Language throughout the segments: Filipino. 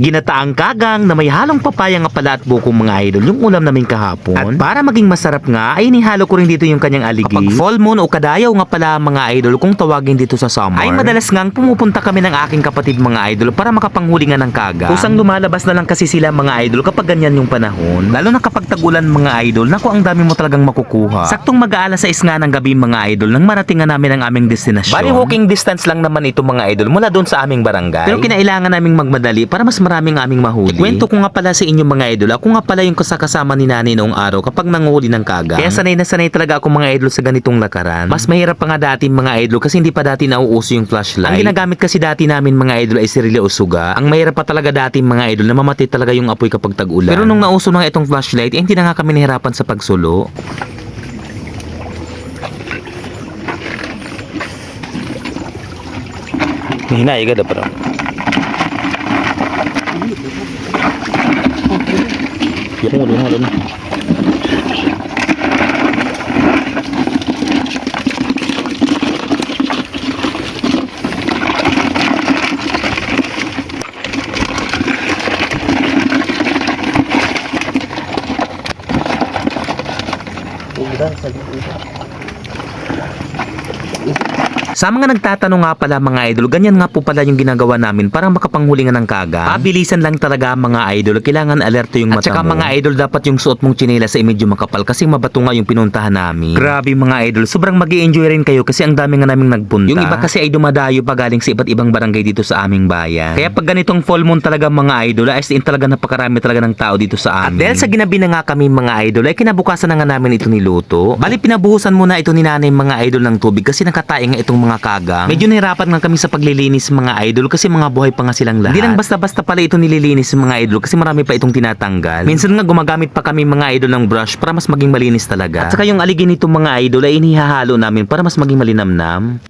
Ginataang kagang na may halong papaya nga pala at buko mga idol yung ulam namin kahapon. At para maging masarap nga ay inihalo ko rin dito yung kanyang aligi. Kapag full moon o kadayaw nga pala mga idol kung tawagin dito sa summer, ay madalas ngang pumupunta kami ng aking kapatid mga idol para makapanghuli nga ng kagang. Kusang lumalabas na lang kasi sila mga idol kapag ganyan yung panahon. Lalo na kapag tag-ulan mga idol, naku ang dami mo talagang makukuha. Saktong mag-aalas 6 nga ng gabi mga idol nang marating nga namin ang aming destinasyon. Bali walking distance lang naman ito mga idol mula doon sa aming barangay. Pero kinailangan naming magmadali para mas maraming aming mahuli. Kwento ko nga pala sa inyo mga idol, ako nga pala yung kasama ni nanay noong araw kapag nanguhuli ng kagang. Kaya sanay na sanay talaga ako mga idol sa ganitong lakaran. Mas mahirap pa nga dati mga idol kasi hindi pa dati nauuso yung flashlight. Ang ginagamit kasi dati namin mga idol ay sirilya o suga. Ang mahirap pa talaga dati mga idol na mamatay talaga yung apoy kapag tag-ulan. Pero nung nauso na itong flashlight, hindi na nga kami nahirapan sa pagsulo. Hinay ka dapat. Yung ulo na. Sa mga nagtatanong nga pala mga idol, ganyan nga po pala yung ginagawa namin para makapanghuli nga ng kagang. Pabilisan lang talaga mga idol, kailangan alerto yung mata mo. At saka mga idol, dapat yung suot mong tsinelas ay medyo makapal kasi mabato nga yung pinuntahan namin. Grabe mga idol, sobrang mag-i-enjoy rin kayo kasi ang dami nga naming nagpunta. Yung iba kasi ay dumadayo pa galing sa iba't ibang barangay dito sa aming bayan. Kaya pag ganitong full moon talaga mga idol, as in talaga napakarami talaga ng tao dito sa amin. At dahil sa ginabi na nga kami mga idol, ay kinabukasan na nga namin ito niluto. Bali pinabuhusan muna ito ni nanay mga idol ng tubig kasi nakatae nga itong mga kagang. Medyo nahirapan nga kami sa paglilinis mga idol kasi mga buhay pa nga silang lahat. Hindi lang basta-basta pala ito nililinis mga idol kasi marami pa itong tinatanggal. Minsan nga gumagamit pa kami mga idol ng brush para mas maging malinis talaga. At saka yung aligi nito mga idol ay inihahalo namin para mas maging malinamnam.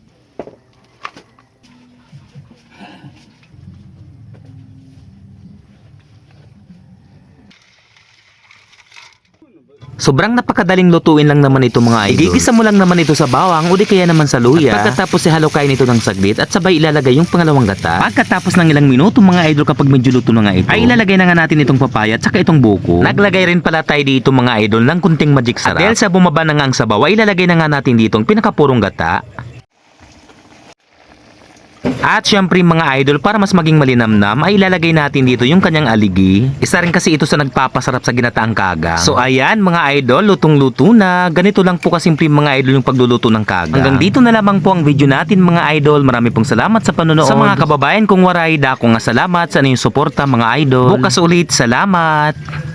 Sobrang napakadaling lutuin lang naman ito mga idol. Igigisa mo lang naman ito sa bawang o di kaya naman sa luya. At pagkatapos ihalo-kain ito ng saglit at sabay ilalagay yung pangalawang gata. Pagkatapos ng ilang minuto mga idol kapag medyo luto na nga ito, ay ilalagay na nga natin itong papaya at saka itong buko. Naglagay rin pala tayo dito mga idol ng kunting magic sarap. At dahil sa bumaba na nga ang sabaw, ay ilalagay na nga natin dito ang pinakapurong gata. At syempre mga idol, para mas maging malinamnam ay ilalagay natin dito yung kanyang aligi. Isa rin kasi ito sa nagpapasarap sa ginataang kagang. So ayan mga idol, lutong-luto na. Ganito lang po kasimple mga idol yung pagluluto ng kagang. Hanggang dito na lamang po ang video natin mga idol. Marami pong salamat sa panonood. Sa mga kababayan kong waray, dako nga salamat sa inyong suporta mga idol. Bukas ulit, salamat!